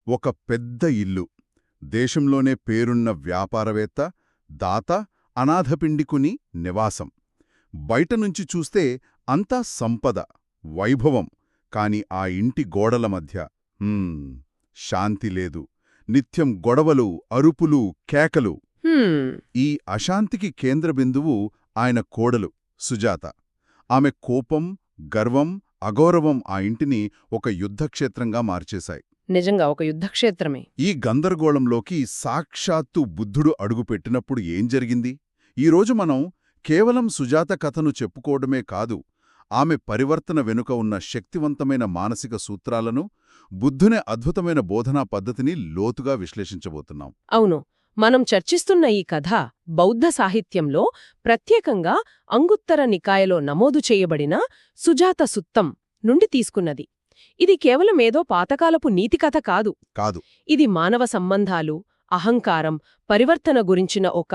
ఒక పెద్ద ఇల్లు, దేశంలోనే పేరున్న వ్యాపారవేత్త, దాత, అనాథపిండికుని నివాసం. బయటనుంచి చూస్తే అంతా సంపద, వైభవం. కాని ఆ ఇంటి గోడల మధ్య శాంతి లేదు. నిత్యం గొడవలు, అరుపులు, కేకలు. ఈ అశాంతికి కేంద్రబిందువు ఆయన కోడలు సుజాత. ఆమె కోపం, గర్వం, అగౌరవం ఆ ఇంటిని ఒక యుద్ధక్షేత్రంగా మార్చేశాయి. నిజంగా ఒక యుద్ధక్షేత్రమే. ఈ గందరగోళంలోకి సాక్షాత్తు బుద్ధుడు అడుగుపెట్టినప్పుడు ఏం జరిగింది? ఈరోజు మనం కేవలం సుజాత కథను చెప్పుకోవడమే కాదు, ఆమె పరివర్తన వెనుక ఉన్న శక్తివంతమైన మానసిక సూత్రాలను, బుద్ధుని అద్భుతమైన బోధనా పద్ధతిని లోతుగా విశ్లేషించబోతున్నాం. అవును, మనం చర్చిస్తున్న ఈ కథ బౌద్ధ సాహిత్యంలో, ప్రత్యేకంగా అంగుత్తర నికాయలో నమోదు చేయబడిన సుజాత సుత్తం నుండి తీసుకున్నది. ఇది కేవలం ఏదో పాతకాలపు నీతికథ కాదు. ఇది మానవ సంబంధాలు, అహంకారం, పరివర్తన గురించిన ఒక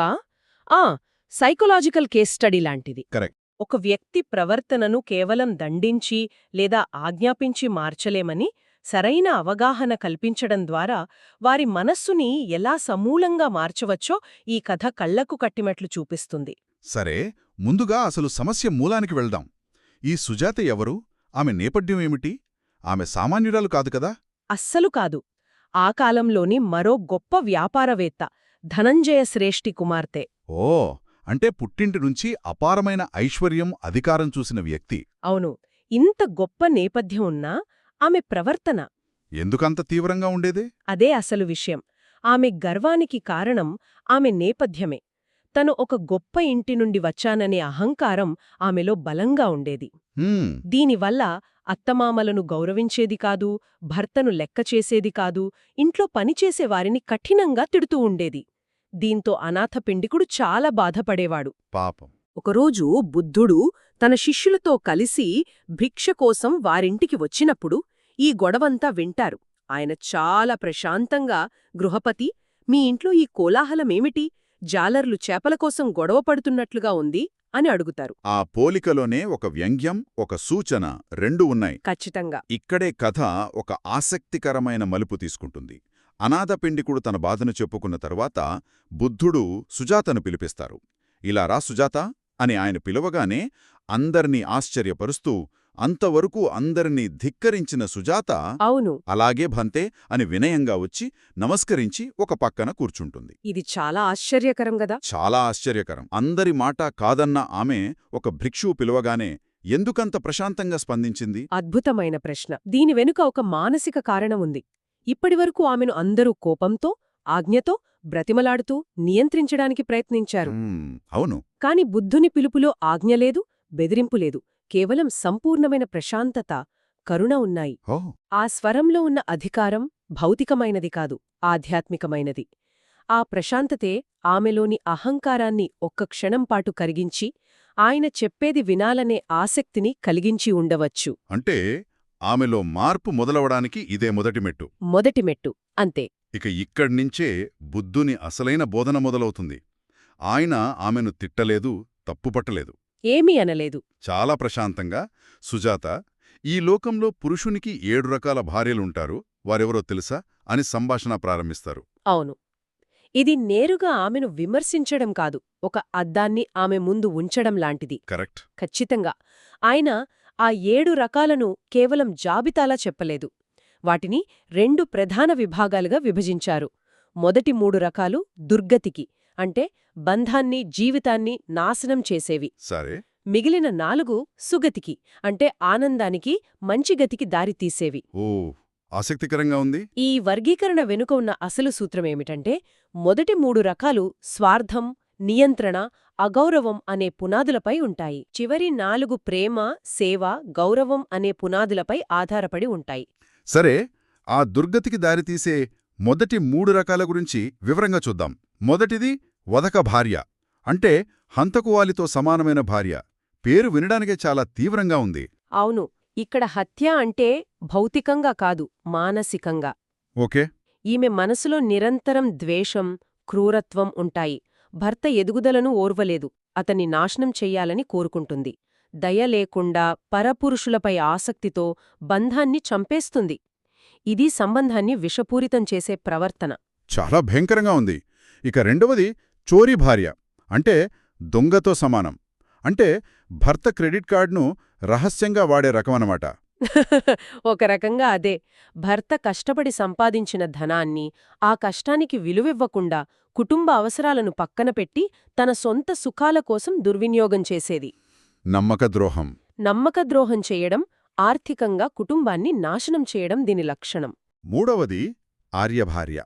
సైకలాజికల్ కేస్ స్టడీ లాంటిది. కరెక్ట్. ఒక వ్యక్తి ప్రవర్తనను కేవలం దండించి లేదా ఆజ్ఞాపించి మార్చలేమని సరైన అవగాహన కల్పించడం ద్వారా వారి మనస్సుని ఎలా సమూలంగా మార్చవచ్చో ఈ కథ కళ్లకు కట్టినట్లు చూపిస్తుంది. సరే, ముందుగా అసలు సమస్య మూలానికి వెళ్దాం. ఈ సుజాత ఎవరు? ఆమె నేపథ్యం ఏమిటి? ఆమె సామాన్యురాలు కాదు కదా? అస్సలు కాదు. ఆ కాలంలోని మరో గొప్ప వ్యాపారవేత్త, ధనంజయ శ్రేష్ఠి కుమార్తె. ఓ, అంటే పుట్టింటి నుంచి అపారమైన ఐశ్వర్యం, అధికారం చూసిన వ్యక్తి. అవును. ఇంత గొప్ప నేపథ్యం ఉన్నా ఆమె ప్రవర్తన ఎందుకంత తీవ్రంగా ఉండేది? అదే అసలు విషయం. ఆమె గర్వానికి కారణం ఆమె నేపథ్యమే. తను ఒక గొప్ప ఇంటి నుండి వచ్చాననే అహంకారం ఆమెలో బలంగా ఉండేది. దీనివల్ల అత్తమామలను గౌరవించేది కాదు, భర్తను లెక్కచేసేది కాదు, ఇంట్లో పనిచేసేవారిని కఠినంగా తిడుతూ ఉండేది. దీంతో అనాథపిండికుడు చాలా బాధపడేవాడు. పాపం. ఒకరోజు బుద్ధుడు తన శిష్యులతో కలిసి భిక్ష కోసం వారింటికి వచ్చినప్పుడు ఈ గొడవంతా వింటారు. ఆయన చాలా ప్రశాంతంగా, గృహపతి, మీ ఇంట్లో ఈ కోలాహలమేమిటి? జాలర్లు చేపల కోసం గొడవ పడుతున్నట్లుగా ఉంది అని అడుగుతారు. ఆ పోలికలోనే ఒక వ్యంగ్యం, ఒక సూచన రెండూ ఉన్నాయి. ఖచ్చితంగా. ఇక్కడే కథ ఒక ఆసక్తికరమైన మలుపు తీసుకుంటుంది. అనాథపిండికుడు తన బాధను చెప్పుకున్న తరువాత బుద్ధుడు సుజాతను పిలిపిస్తారు. ఇలా రా సుజాత అని ఆయన పిలవగానే అందర్నీ ఆశ్చర్యపరుస్తూ, అంతవరకు అందరినీ ధిక్కరించిన సుజాత అవును, అలాగే భంతే అని వినయంగా వచ్చి నమస్కరించి ఒక పక్కన కూర్చుంటుంది. ఇది చాలా ఆశ్చర్యకరం గదా. చాలా ఆశ్చర్యకరం. అందరి మాట కాదన్న ఆమె ఒక భిక్షువు పిలవగానే ఎందుకంత ప్రశాంతంగా స్పందించింది? అద్భుతమైన ప్రశ్న. దీని వెనుక ఒక మానసిక కారణం ఉంది. ఇప్పటివరకు ఆమెను అందరూ కోపంతో, ఆజ్ఞతో, బ్రతిమలాడుతూ నియంత్రించడానికి ప్రయత్నించారు. అవును. కాని బుద్ధుని పిలుపులో ఆజ్ఞలేదు, బెదిరింపులేదు, కేవలం సంపూర్ణమైన ప్రశాంతత, కరుణ ఉన్నాయి. ఆ స్వరంలో ఉన్న అధికారం భౌతికమైనది కాదు, ఆధ్యాత్మికమైనది. ఆ ప్రశాంతతే ఆమెలోని అహంకారాన్ని ఒక్క క్షణంపాటు కరిగించి, ఆయన చెప్పేది వినాలనే ఆసక్తిని కలిగించి ఉండవచ్చు. అంటే ఆమెలో మార్పు మొదలవడానికి ఇదే మొదటి మెట్టు అంతే. ఇక ఇక్కడ్నించే బుద్ధుని అసలైన బోధన మొదలవుతుంది. ఆయన ఆమెను తిట్టలేదు, తప్పుపట్టలేదు, ఏమీ అనలేదు. చాలా ప్రశాంతంగా, సుజాత, ఈ లోకంలో పురుషునికి 7 రకాల భార్యలుంటారు, వారెవరో తెలుసా అని సంభాషణ ప్రారంభిస్తారు. అవును. ఇది నేరుగా ఆమెను విమర్శించడం కాదు, ఒక అద్దాన్ని ఆమె ముందు ఉంచడం లాంటిది. కరెక్ట్. ఖచ్చితంగా. ఆయన ఆ 7 రకాలను కేవలం జాబితాలా చెప్పలేదు. వాటిని 2 ప్రధాన విభాగాలుగా విభజించారు. మొదటి 3 రకాలు దుర్గతికి, అంటే బంధాన్ని, జీవితాన్ని నాశనం చేసేవి. సరే. మిగిలిన 4 సుగతికి, అంటే ఆనందానికి, మంచిగతికి దారితీసేవి. ఓ, ఆసక్తికరంగా ఉంది. ఈ వర్గీకరణ వెనుక ఉన్న అసలు సూత్రమేమిటంటే, మొదటి 3 రకాలు స్వార్థం, నియంత్రణ, అగౌరవం అనే పునాదులపై ఉంటాయి. చివరి 4 ప్రేమ, సేవ, గౌరవం అనే పునాదులపై ఆధారపడి ఉంటాయి. సరే, ఆ దుర్గతికి దారితీసే మొదటి 3 రకాల గురించి వివరంగా చూద్దాం. మొదటిది వదక భార్య, అంటే హంతకువాలితో సమానమైన భార్య. పేరు వినడానికే చాలా తీవ్రంగా ఉంది. అవును. ఇక్కడ హత్య అంటే భౌతికంగా కాదు, మానసికంగా. ఓకే. ఈమె మనసులో నిరంతరం ద్వేషం, క్రూరత్వం ఉంటాయి. భర్త ఎదుగుదలను ఓర్వలేదు, అతన్ని నాశనం చెయ్యాలని కోరుకుంటుంది. దయ లేకుండా పరపురుషులపై ఆసక్తితో బంధాన్ని చంపేస్తుంది. ఇది సంబంధాన్ని విషపూరితం చేసే ప్రవర్తన. చాలా భయంకరంగా ఉంది. ఇక రెండవది చోరీ భార్య, అంటే దొంగతో సమానం. అంటే భర్త క్రెడిట్ కార్డును రహస్యంగా వాడే రకమనమాట. ఒక రకంగా అదే. భర్త కష్టపడి సంపాదించిన ధనాన్ని, ఆ కష్టానికి విలువివ్వకుండా కుటుంబ అవసరాలను పక్కన పెట్టి తన సొంత సుఖాల కోసం దుర్వినియోగం చేసేది. నమ్మకద్రోహం. నమ్మకద్రోహం చేయడం, ఆర్థికంగా కుటుంబాన్ని నాశనం చేయడం దీని లక్షణం. మూడవది ఆర్యభార్య,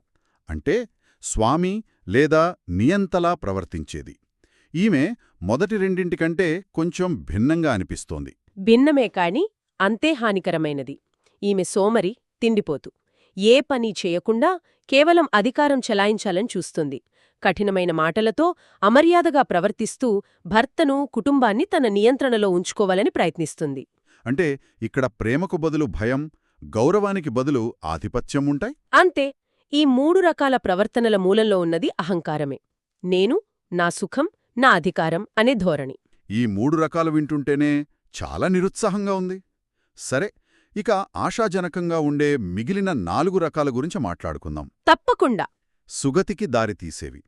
అంటే స్వామి లేదా నియంతలా ప్రవర్తించేది. ఈమె మొదటి రెండింటికంటే కొంచెం భిన్నంగా అనిపిస్తోంది. భిన్నమే కాని అంతే హానికరమైనది. ఈమె సోమరి, తిండిపోతు. ఏ పని చేయకుండా కేవలం అధికారం చెలాయించాలని చూస్తుంది. కఠినమైన మాటలతో అమర్యాదగా ప్రవర్తిస్తూ భర్తను, కుటుంబాన్ని తన నియంత్రణలో ఉంచుకోవాలని ప్రయత్నిస్తుంది. అంటే ఇక్కడ ప్రేమకు బదులు భయం, గౌరవానికి బదులు ఆధిపత్యం ఉంటాయి. అంతే. ఈ 3 రకాల ప్రవర్తనల మూలంలో ఉన్నది అహంకారమే. నేను, నా సుఖం, నా అధికారం అనే ధోరణి. ఈ 3 రకాలు వింటుంటేనే చాలా నిరుత్సాహంగా ఉంది. సరే, ఇక ఆశాజనకంగా ఉండే మిగిలిన 4 రకాల గురించి మాట్లాడుకుందాం. తప్పకుండా. సుగతికి దారితీసేవి.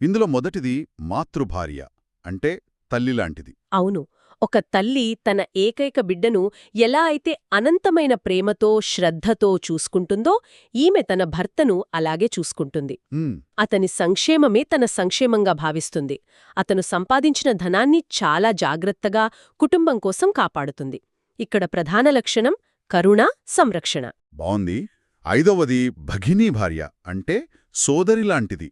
ఇందులో మొదటిది మాతృభార్య, అంటే తల్లిలాంటిది. అవును. ఒక తల్లి తన ఏకైక బిడ్డను ఎలా అయితే అనంతమైన ప్రేమతో, శ్రద్ధతో చూసుకుంటుందో ఈమె తన భర్తను అలాగే చూసుకుంటుంది. అతని సంక్షేమమే తన సంక్షేమంగా భావిస్తుంది. అతను సంపాదించిన ధనాన్ని చాలా జాగ్రత్తగా కుటుంబం కోసం కాపాడుతుంది. ఇక్కడ ప్రధాన లక్షణం కరుణ, సంరక్షణ. బావుంది. ఐదవది భగినీ భార్య, అంటే సోదరిలాంటిది.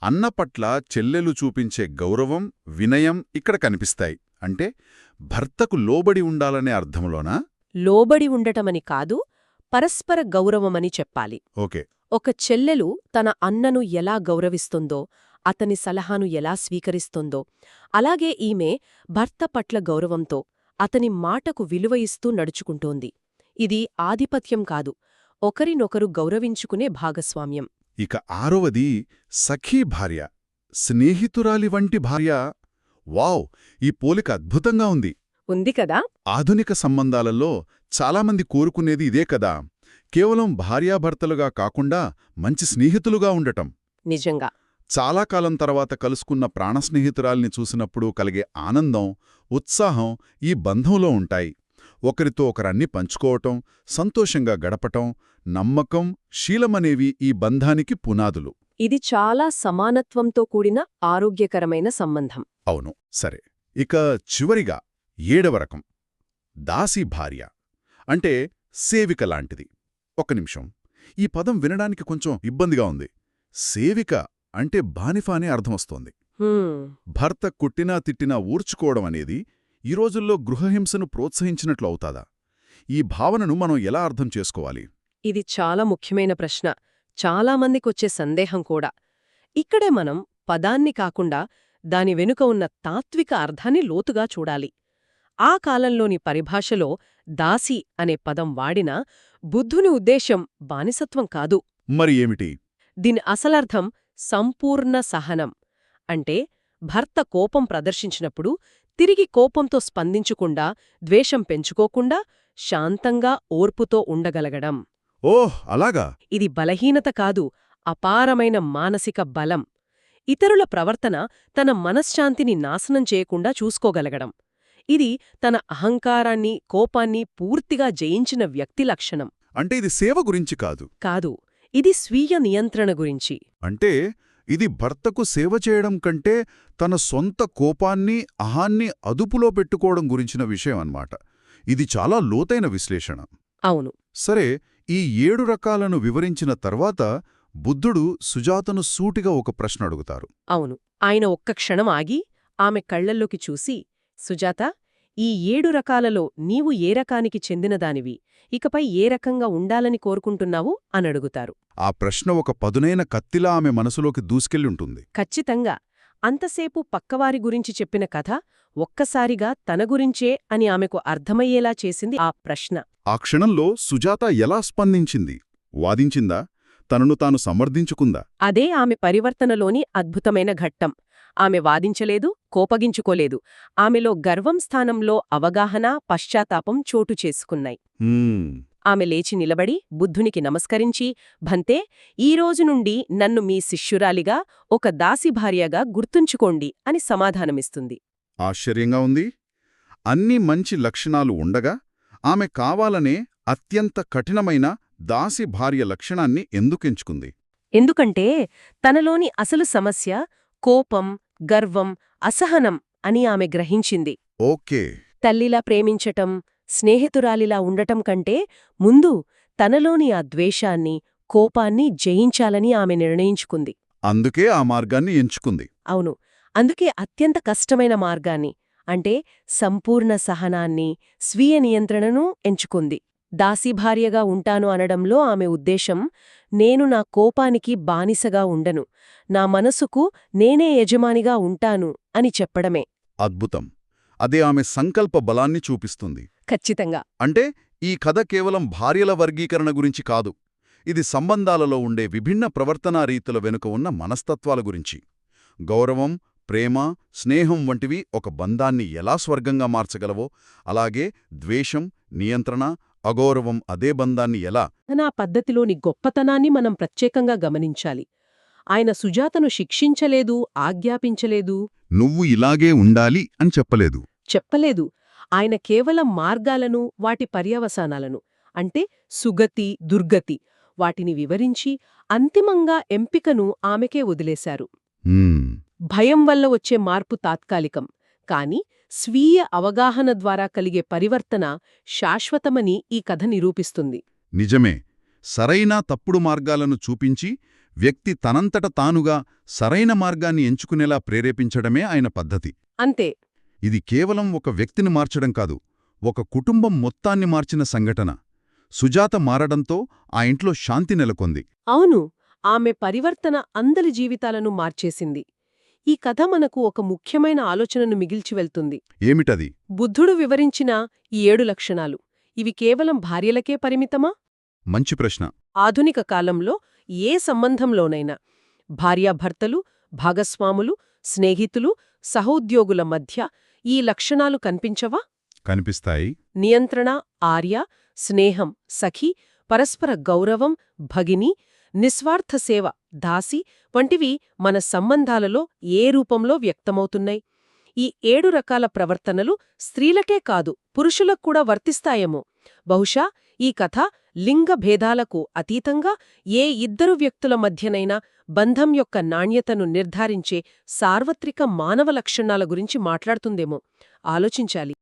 అన్న పట్ల చెల్లెలు చూపించే గౌరవం, వినయం ఇక్కడ కనిపిస్తాయి. అంటే భర్తకు లోబడి ఉండాలనే అర్థంలోనా? లోబడి ఉండటమని కాదు, పరస్పర గౌరవమని చెప్పాలి. ఓకే. ఒక చెల్లెలు తన అన్నను ఎలా గౌరవిస్తుందో, అతని సలహాను ఎలా స్వీకరిస్తుందో, అలాగే ఈమె భర్త పట్ల గౌరవంతో అతని మాటకు విలువ ఇస్తూ నడుచుకుంటోంది. ఇది ఆధిపత్యం కాదు, ఒకరినొకరు గౌరవించుకునే భాగస్వామ్యం. ఇక ఆరవది సఖీ భార్య, స్నేహితురాలి వంటి భార్య. వావ్! ఈ పోలిక అద్భుతంగా ఉంది. ఉంది కదా? ఆధునిక సంబంధాలలో చాలామంది కోరుకునేది ఇదే కదా, కేవలం భార్యాభర్తలుగా కాకుండా మంచి స్నేహితులుగా ఉండటం. నిజంగా. చాలా కాలం తర్వాత కలుసుకున్న ప్రాణస్నేహితురాల్ని చూసినప్పుడు కలిగే ఆనందం, ఉత్సాహం ఈ బంధంలో ఉంటాయి. ఒకరితో ఒకరన్నీ పంచుకోవటం, సంతోషంగా గడపటం, నమ్మకం, శీలమనేవి ఈ బంధానికి పునాదులు. ఇది చాలా సమానత్వంతో కూడిన ఆరోగ్యకరమైన సంబంధం. అవును. సరే, ఇక చివరిగా 7వ రకం దాసీ భార్య, అంటే సేవిక లాంటిది. ఒక్క నిమిషం, ఈ పదం వినడానికి కొంచెం ఇబ్బందిగా ఉంది. సేవిక అంటే బానిఫ అనే అర్థమొస్తోంది. భర్త కొట్టినా తిట్టినా ఊర్చుకోవడం అనేది ఈ రోజుల్లో గృహహింసను ప్రోత్సహించినట్లు అవుతాదా? ఈ భావనను మనం ఎలా అర్థం చేసుకోవాలి? ఇది చాలా ముఖ్యమైన ప్రశ్న, చాలామందికొచ్చే సందేహం కూడా. ఇక్కడే మనం పదాన్ని కాకుండా దాని వెనుక ఉన్న తాత్విక అర్థాన్ని లోతుగా చూడాలి. ఆ కాలంలోని పరిభాషలో దాసి అనే పదం వాడినా బుద్ధుని ఉద్దేశం బానిసత్వం కాదు. మరి ఏమిటి? దీని అసలర్థం సంపూర్ణ సహనం. అంటే భర్త కోపం ప్రదర్శించినప్పుడు తిరిగి కోపంతో స్పందించకుండా, ద్వేషం పెంచుకోకుండా, శాంతంగా ఓర్పుతో ఉండగలగడం. ఓహ్, అలాగా? ఇది బలహీనత కాదు, అపారమైన మానసిక బలం. ఇతరుల ప్రవర్తన తన మనశ్శాంతిని నాశనం చేయకుండా చూసుకోగలగడం. ఇది తన అహంకారాన్ని, కోపాన్ని పూర్తిగా జయించిన వ్యక్తి లక్షణం. అంటే ఇది సేవ గురించి కాదు. కాదు, ఇది స్వీయ నియంత్రణ గురించి. అంటే ఇది భర్తకు సేవ చేయడం కంటే తన సొంత కోపాన్ని, అహాన్ని అదుపులో పెట్టుకోవడం గురించిన విషయం అన్నమాట. ఇది చాలా లోతైన విశ్లేషణ. అవును. సరే, ఈ 7 రకాలను వివరించిన తర్వాత బుద్ధుడు సుజాతను సూటిగా ఒక ప్రశ్న అడుగుతారు. అవును. ఆయన ఒక్క క్షణం ఆగి ఆమె కళ్లల్లోకి చూసి, సుజాత, ఈ 7 రకాలలో నీవు ఏ రకానికి చెందినదానివి, ఇకపై ఏ రకంగా ఉండాలని కోరుకుంటున్నావు అనడుగుతారు. ఆ ప్రశ్న ఒక పదునైన కత్తిలా ఆమె మనసులోకి దూసుకెళ్ళుంటుంది. ఖచ్చితంగా. అంతసేపు పక్కవారి గురించి చెప్పిన కథ ఒక్కసారిగా తన గురించే అని ఆమెకు అర్థమయ్యేలా చేసింది ఆ ప్రశ్న. ఆ క్షణంలో సుజాత ఎలా స్పందించింది? వాదించిందా? తనను తాను సమర్థించుకుందా? అదే ఆమె పరివర్తనలోని అద్భుతమైన ఘట్టం. ఆమె వాదించలేదు, కోపగించుకోలేదు. ఆమెలో గర్వం స్థానంలో అవగాహన, పశ్చాత్తాపం చోటు చేసుకున్నాయి. ఆమె లేచి నిలబడి బుద్ధునికి నమస్కరించి, భంతే, ఈరోజు నుండి నన్ను మీ శిష్యురాలిగా, ఒక దాసిభార్యగా గుర్తుంచుకోండి అని సమాధానమిస్తుంది. ఆశ్చర్యంగా ఉంది. అన్ని మంచి లక్షణాలు ఉండగా ఆమె కావాలనే అత్యంత కఠినమైన దాసి భార్య లక్షణాన్ని ఎందుకెంచుకుంది? ఎందుకంటే తనలోని అసలు సమస్య కోపం, గర్వం, అసహనం అని ఆమె గ్రహించింది. ఓకే. తల్లిలా ప్రేమించటం, స్నేహితురాలిలా ఉండటం కంటే ముందు తనలోని ఆ ద్వేషాన్ని, కోపాన్ని జయించాలని ఆమె నిర్ణయించుకుంది. అందుకే ఆ మార్గాన్ని ఎంచుకుంది. అవును, అందుకే అత్యంత కష్టమైన మార్గాన్ని, అంటే సంపూర్ణ సహనాన్ని, స్వీయ నియంత్రణను ఎంచుకుంది. దాసీభార్యగా ఉంటాను అనడంలో ఆమె ఉద్దేశం, నేను నా కోపానికి బానిసగా ఉండను, నా మనసుకు నేనే యజమానిగా ఉంటాను అని చెప్పడమే. అద్భుతం. అదే ఆమె సంకల్ప బలాన్ని చూపిస్తుంది. ఖచ్చితంగా. అంటే ఈ కథ కేవలం భార్యల వర్గీకరణ గురించి కాదు. ఇది సంబంధాలలో ఉండే విభిన్న ప్రవర్తనా రీతుల వెనుక ఉన్న మనస్తత్వాల గురించి. గౌరవం, ప్రేమ, స్నేహం వంటివి ఒక బంధాన్ని ఎలా స్వర్గంగా మార్చగలవో, అలాగే ద్వేషం, నియంత్రణ, అగౌరవం అదే బంధాన్ని ఎలా. నా పద్ధతిలోని గొప్పతనాన్ని మనం ప్రత్యేకంగా గమనించాలి. ఆయన సుజాతను శిక్షించలేదు, ఆజ్ఞాపించలేదు, నువ్వు ఇలాగే ఉండాలి అని చెప్పలేదు. చెప్పలేదు. ఆయన కేవలం మార్గాలను, వాటి పర్యవసానాలను, అంటే సుగతి, దుర్గతి, వాటిని వివరించి అంతిమంగా ఎంపికను ఆమెకే వదిలేశారు. హ్మ్. భయం వల్ల వచ్చే మార్పు తాత్కాలికం, కాని స్వీయ అవగాహన ద్వారా కలిగే పరివర్తన శాశ్వతమని ఈ కథ నిరూపిస్తుంది. నిజమే. సరైన తప్పుడు మార్గాలను చూపించి వ్యక్తి తనంతట తానుగా సరైన మార్గాన్ని ఎంచుకునేలా ప్రేరేపించడమే ఆయన పద్ధతి. అంతే. ఇది కేవలం ఒక వ్యక్తిని మార్చడం కాదు, ఒక కుటుంబం మొత్తాన్ని మార్చిన సంఘటన. సుజాత మారడంతో ఆ ఇంట్లో శాంతి నెలకొంది. అవును, ఆమె పరివర్తన అందరి జీవితాలను మార్చేసింది. ఈ కథ మనకు ఒక ముఖ్యమైన ఆలోచనను మిగిల్చి వెళ్తుంది. ఏమిటది? బుద్ధుడు వివరించిన ఈ 7 లక్షణాలు, ఇవి కేవలం భార్యలకే పరిమితమా? మంచి ప్రశ్న. ఆధునిక కాలంలో ఏ సంబంధంలోనైనా భార్యాభర్తలు, భాగస్వాములు, స్నేహితులు, సహోద్యోగుల మధ్య ఈ లక్షణాలు కనిపించవా? కనిపిస్తాయి. నియంత్రణ, ఆర్య, స్నేహం, సఖి, పరస్పర గౌరవం, భగిని, నిస్వార్థ సేవ, దాసి వంటివి మన సంబంధాలలో ఏ రూపంలో వ్యక్తమవుతున్నాయి? ఈ 7 రకాల ప్రవర్తనలు స్త్రీలకే కాదు, పురుషులకు కూడా వర్తిస్తాయేమో. బహుశా ఈ కథ లింగ భేదాలకు అతీతంగా ఏ ఇద్దరు వ్యక్తుల మధ్యనైనా బంధం యొక్క నాణ్యతను నిర్ధారించే సార్వత్రిక మానవ లక్షణాల గురించి మాట్లాడుతుందేమో. ఆలోచించాలి.